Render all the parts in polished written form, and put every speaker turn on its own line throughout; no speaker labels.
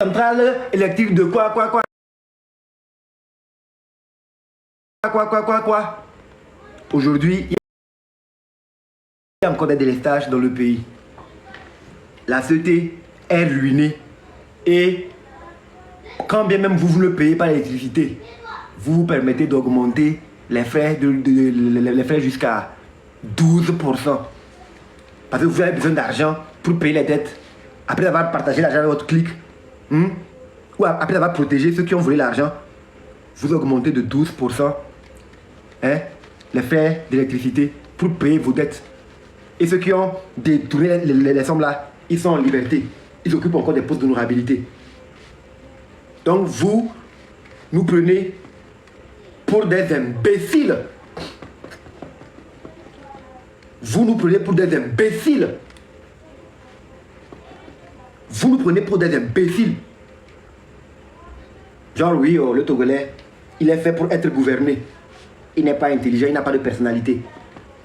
Centrale électrique de quoi? Aujourd'hui, il y a encore des délestages dans le pays. La société est ruinée. Et quand bien même vous ne payez pas l'électricité, vous vous permettez d'augmenter les frais, les frais jusqu'à 12%. Parce que vous avez besoin d'argent pour payer les dettes. Après avoir partagé l'argent avec votre clic, ou après avoir protégé ceux qui ont volé l'argent, vous augmentez de 12% les frais d'électricité pour payer vos dettes. Et ceux qui ont détourné les sommes là, ils sont en liberté. Ils occupent encore des postes d'honorabilité. Donc vous nous prenez pour des imbéciles. Vous nous prenez pour des imbéciles. Vous nous prenez pour des imbéciles. Genre oui, le Togolais, il est fait pour être gouverné. Il n'est pas intelligent, il n'a pas de personnalité.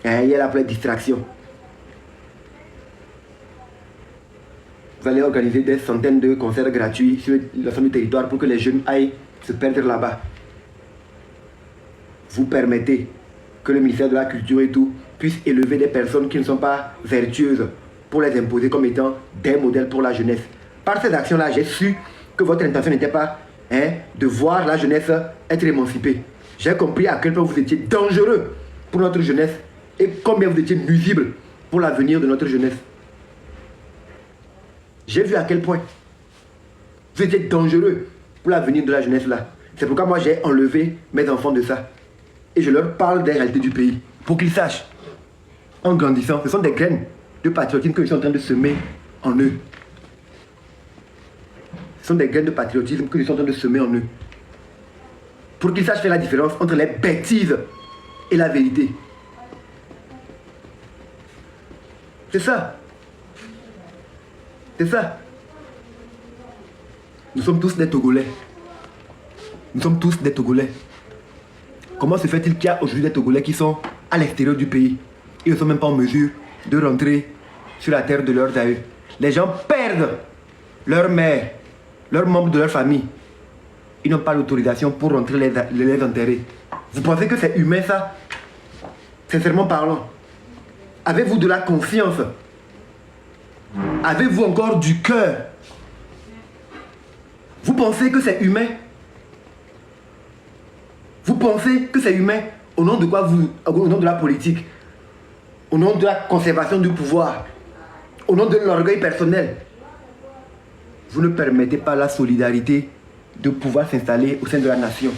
Il est là pour les distractions. Vous allez organiser des centaines de concerts gratuits sur l'ensemble du territoire pour que les jeunes aillent se perdre là-bas. Vous permettez que le ministère de la Culture et tout puisse élever des personnes qui ne sont pas vertueuses pour les imposer comme étant des modèles pour la jeunesse. Par ces actions-là, j'ai su que votre intention n'était pas de voir la jeunesse être émancipée. J'ai compris à quel point vous étiez dangereux pour notre jeunesse et combien vous étiez nuisible pour l'avenir de notre jeunesse. J'ai vu à quel point vous étiez dangereux pour l'avenir de la jeunesse là. C'est pourquoi moi j'ai enlevé mes enfants de ça. Et je leur parle des réalités du pays. Pour qu'ils sachent, en grandissant, ce sont des graines de patriotisme que je suis en train de semer en eux. Ce sont des graines de patriotisme que je suis en train de semer en eux. Pour qu'ils sachent faire la différence entre les bêtises et la vérité. C'est ça. C'est ça. Nous sommes tous des Togolais. Nous sommes tous des Togolais. Comment se fait-il qu'il y a aujourd'hui des Togolais qui sont à l'extérieur du pays? Ils ne sont même pas en mesure de rentrer sur la terre de leurs aïeux. Les gens perdent leur mère, leurs membres de leur famille. Ils n'ont pas l'autorisation pour rentrer les enterrer. Vous pensez que c'est humain ça? Sincèrement parlant. Avez-vous de la confiance? Avez-vous encore du cœur? Vous pensez que c'est humain? Vous pensez que c'est humain? Au nom de quoi au nom de la politique? Au nom de la conservation du pouvoir? Au nom de l'orgueil personnel? Vous ne permettez pas la solidarité de pouvoir s'installer au sein de la nation.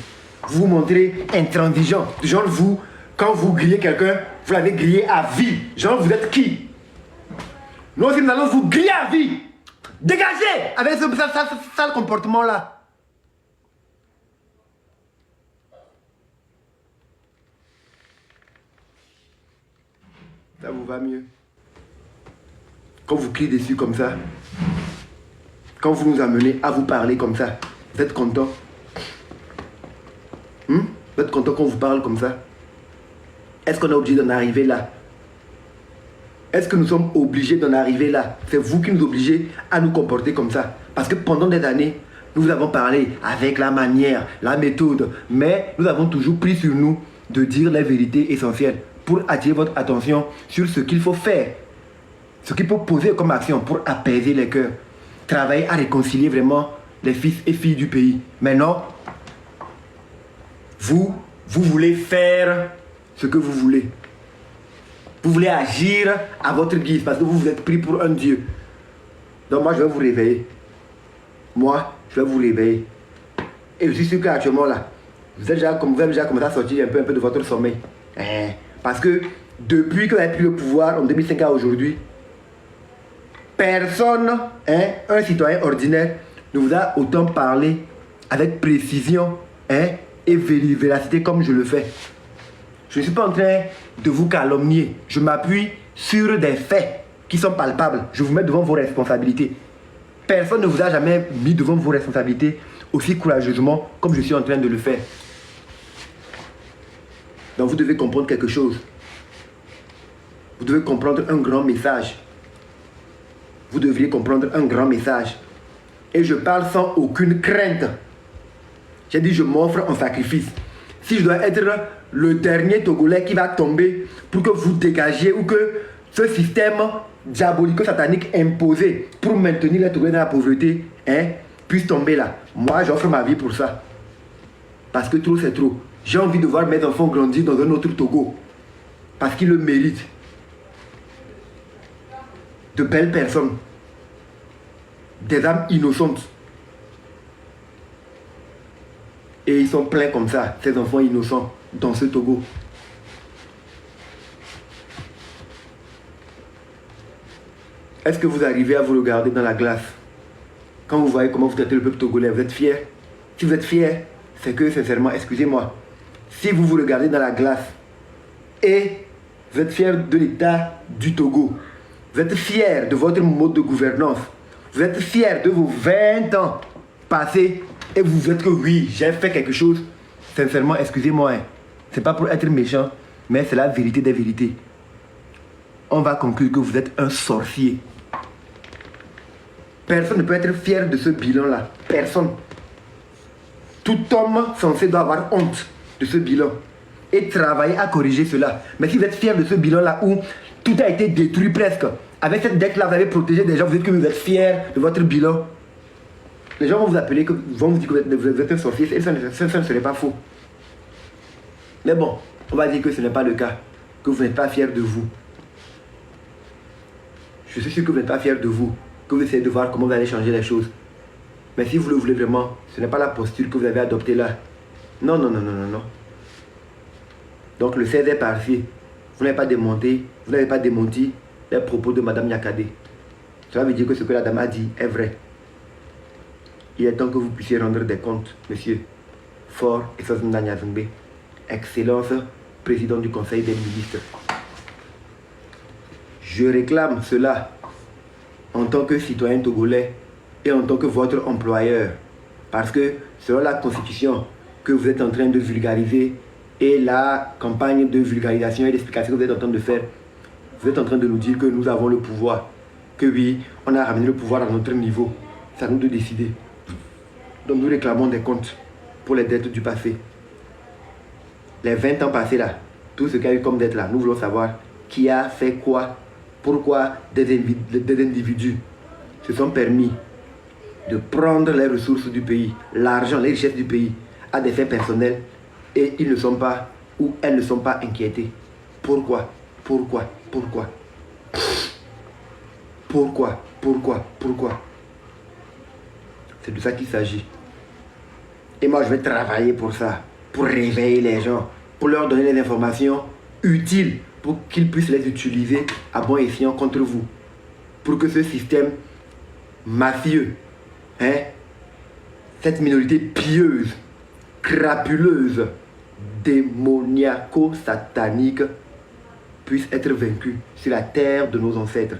Vous vous montrez intransigeant. Genre vous, quand vous grillez quelqu'un, vous l'avez grillé à vie. Genre vous êtes qui? Nous aussi nous allons vous griller à vie. Dégagez avec ce sale comportement là. Ça vous va mieux. Quand vous criez dessus comme ça, quand vous nous amenez à vous parler comme ça, vous êtes content? Vous êtes content qu'on vous parle comme ça? Est-ce qu'on est obligé d'en arriver là? Est-ce que nous sommes obligés d'en arriver là? C'est vous qui nous obligez à nous comporter comme ça. Parce que pendant des années, nous vous avons parlé avec la manière, la méthode, mais nous avons toujours pris sur nous de dire les vérités essentielles pour attirer votre attention sur ce qu'il faut faire, ce qu'il faut poser comme action pour apaiser les cœurs, travailler à réconcilier vraiment les fils et filles du pays. Mais non, vous voulez faire ce que vous voulez. Vous voulez agir à votre guise parce que vous vous êtes pris pour un Dieu. Donc moi je vais vous réveiller. Moi je vais vous réveiller. Et je suis sûr qu'actuellement là, vous avez déjà commencé à sortir un peu de votre sommeil. Parce que depuis que vous avez pris le pouvoir en 2005 à aujourd'hui, personne, un citoyen ordinaire, ne vous a autant parlé avec précision et véracité comme je le fais. Je ne suis pas en train de vous calomnier. Je m'appuie sur des faits qui sont palpables. Je vous mets devant vos responsabilités. Personne ne vous a jamais mis devant vos responsabilités aussi courageusement comme je suis en train de le faire. Donc vous devez comprendre quelque chose. Vous devez comprendre un grand message. Vous devriez comprendre un grand message. Et je parle sans aucune crainte. J'ai dit, je m'offre en sacrifice. Si je dois être le dernier Togolais qui va tomber pour que vous dégagiez ou que ce système diabolico-satanique imposé pour maintenir les Togolais dans la pauvreté puisse tomber là. Moi, j'offre ma vie pour ça. Parce que trop, c'est trop. J'ai envie de voir mes enfants grandir dans un autre Togo. Parce qu'ils le méritent. De belles personnes. Des âmes innocentes. Et ils sont pleins comme ça, ces enfants innocents, dans ce Togo. Est-ce que vous arrivez à vous regarder dans la glace? Quand vous voyez comment vous traitez le peuple togolais, vous êtes fiers? Si vous êtes fiers, c'est que, sincèrement, excusez-moi, si vous vous regardez dans la glace et vous êtes fiers de l'état du Togo, vous êtes fiers de votre mode de gouvernance, vous êtes fiers de vos 20 ans passés et vous vous êtes que oui, j'ai fait quelque chose, sincèrement, excusez-moi, c'est pas pour être méchant, mais c'est la vérité des vérités. On va conclure que vous êtes un sorcier. Personne ne peut être fier de ce bilan-là. Personne. Tout homme censé doit avoir honte de ce bilan et travailler à corriger cela. Mais si vous êtes fier de ce bilan-là où tout a été détruit presque, avec cette dette-là, vous avez protégé des gens, vous dites que vous êtes fier de votre bilan. Les gens vont vous appeler, vont vous dire que vous êtes un sorcier, et ça ne serait pas faux. Mais bon, on va dire que ce n'est pas le cas, que vous n'êtes pas fier de vous. Je suis sûr que vous n'êtes pas fier de vous, que vous essayez de voir comment vous allez changer les choses. Mais si vous le voulez vraiment, ce n'est pas la posture que vous avez adoptée là. Non, non, non, non, non, non. Donc le 16 est parti. Vous n'avez pas démonté, vous n'avez pas démenti les propos de Madame Nyakade. Cela veut dire que ce que la dame a dit est vrai. Il est temps que vous puissiez rendre des comptes, monsieur Fort et Sosmna Nyazungbe, Excellence, président du Conseil des ministres. Je réclame cela en tant que citoyen togolais et en tant que votre employeur. Parce que selon la constitution que vous êtes en train de vulgariser et la campagne de vulgarisation et d'explication que vous êtes en train de faire, vous êtes en train de nous dire que nous avons le pouvoir. Que oui, on a ramené le pouvoir à notre niveau. C'est à nous de décider. Donc nous réclamons des comptes pour les dettes du passé. Les 20 ans passés là, tout ce qu'il y a eu comme dette là, nous voulons savoir qui a fait quoi, pourquoi des individus se sont permis de prendre les ressources du pays, l'argent, les richesses du pays, à des fins personnelles et ils ne sont pas, ou elles ne sont pas inquiétées. Pourquoi? Pourquoi? Pourquoi? Pourquoi? Pourquoi? Pourquoi? C'est de ça qu'il s'agit. Et moi, je vais travailler pour ça, pour réveiller les gens, pour leur donner les informations utiles, pour qu'ils puissent les utiliser à bon escient contre vous. Pour que ce système mafieux, cette minorité pieuse, crapuleuse, démoniaco-satanique, puisse être vaincu sur la terre de nos ancêtres.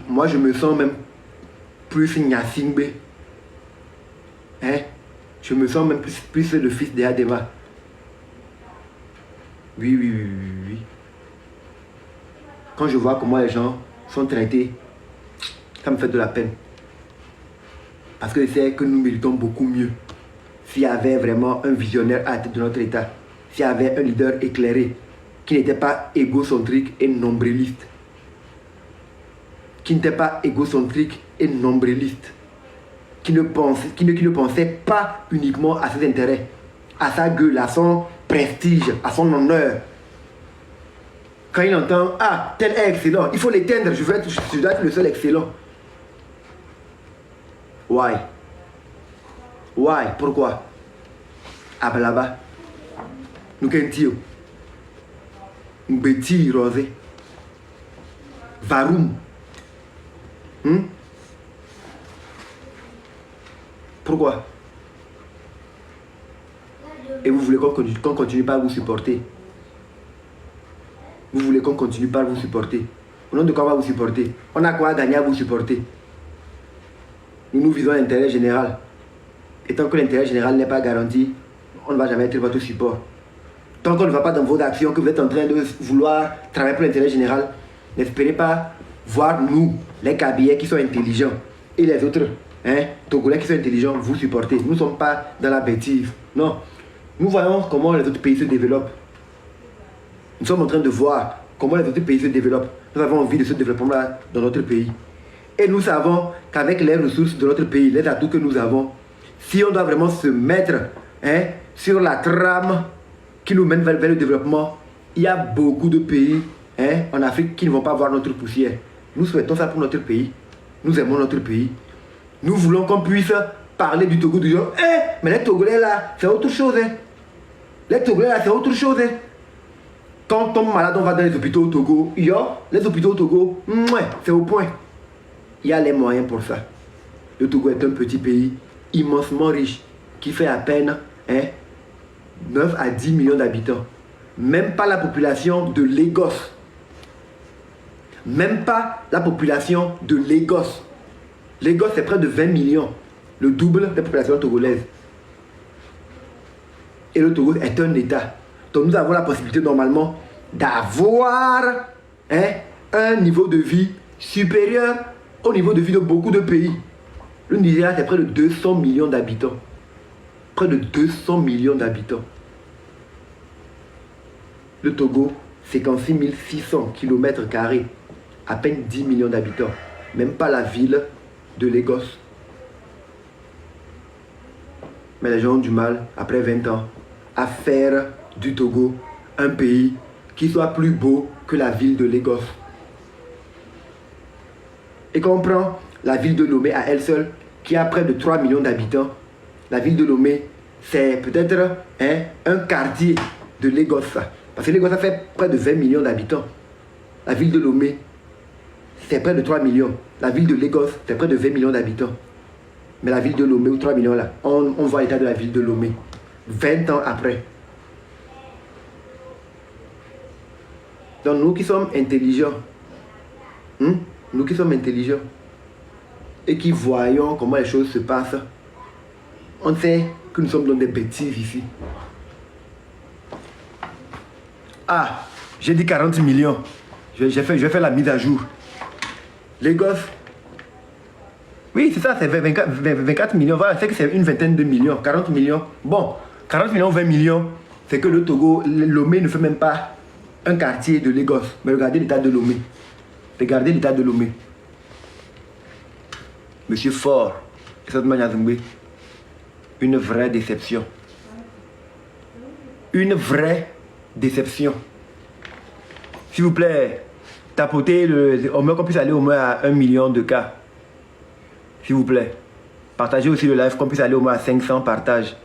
Moi, je me sens même plus Nyasingbe. Je me sens même plus le fils d'Adema. Oui, oui, oui, oui, oui. Quand je vois comment les gens sont traités, ça me fait de la peine. Parce que je sais que nous méritons beaucoup mieux. S'il y avait vraiment un visionnaire à la tête de notre État, s'il y avait un leader éclairé, qui n'était pas égocentrique et nombriliste, qui ne pensait pas uniquement à ses intérêts, à sa gueule, à son prestige, à son honneur. Quand il entend, ah, tel est excellent, il faut l'éteindre, je dois être le seul excellent. Why? Why? Pourquoi? Ah ben là-bas, nous qu'un-tio, un petit rosé, varum. Pourquoi? Et vous voulez qu'on continue pas à vous supporter? Vous voulez qu'on continue pas à vous supporter? Au nom de quoi on va vous supporter? On a quoi à gagner à vous supporter? Nous visons l'intérêt général. Et tant que l'intérêt général n'est pas garanti, on ne va jamais être votre support. Tant qu'on ne va pas dans vos actions, que vous êtes en train de vouloir travailler pour l'intérêt général, n'espérez pas voir nous, les Kabylais qui sont intelligents, et les autres, Togolais qui sont intelligents, vous supporter. Nous ne sommes pas dans la bêtise. Non. Nous voyons comment les autres pays se développent. Nous sommes en train de voir comment les autres pays se développent. Nous avons envie de ce développement-là dans notre pays. Et nous savons qu'avec les ressources de notre pays, les atouts que nous avons, si on doit vraiment se mettre sur la trame qui nous mène vers le développement, il y a beaucoup de pays en Afrique qui ne vont pas voir notre poussière. Nous souhaitons ça pour notre pays. Nous aimons notre pays. Nous voulons qu'on puisse parler du Togo du genre, mais les Togolais là, c'est autre chose. Les Togolais là, c'est autre chose. Quand on tombe malade, on va dans les hôpitaux au Togo. Les hôpitaux au Togo, c'est au point. Il y a les moyens pour ça. Le Togo est un petit pays immensement riche qui fait à peine 9 à 10 millions d'habitants. Même pas la population de Lagos. Même pas la population de Lagos. Lagos, c'est près de 20 millions. Le double de la population togolaise. Et le Togo est un État. Donc nous avons la possibilité normalement d'avoir un niveau de vie supérieur au niveau de vie de beaucoup de pays. Le Nigeria, c'est près de 200 millions d'habitants. Près de 200 millions d'habitants. Le Togo, 56 600 km². À peine 10 millions d'habitants. Même pas la ville de Lagos. Mais les gens ont du mal, après 20 ans, à faire du Togo un pays qui soit plus beau que la ville de Lagos. Et quand on prend la ville de Lomé à elle seule, qui a près de 3 millions d'habitants, la ville de Lomé, c'est peut-être un quartier de Lagos. Parce que Lagos, ça fait près de 20 millions d'habitants. La ville de Lomé, c'est près de 3 millions. La ville de Lagos, c'est près de 20 millions d'habitants. Mais la ville de Lomé, ou 3 millions là, on voit l'état de la ville de Lomé. 20 ans après. Donc nous qui sommes intelligents, nous qui sommes intelligents, et qui voyons comment les choses se passent, on sait que nous sommes dans des bêtises ici. Ah, j'ai dit 40 millions. Je vais faire la mise à jour. Lagos. Oui, c'est ça, c'est 24 millions. Voilà, c'est que c'est une vingtaine de millions. 40 millions. Bon, 40 millions, 20 millions. C'est que le Togo, Lomé ne fait même pas un quartier de Lagos. Mais regardez l'état de Lomé. Regardez l'état de Lomé. Monsieur Fort, une vraie déception. Une vraie déception. S'il vous plaît, tapotez au moins qu'on puisse aller au moins à 1 million de cas. S'il vous plaît. Partagez aussi le live, qu'on puisse aller au moins à 500 partages.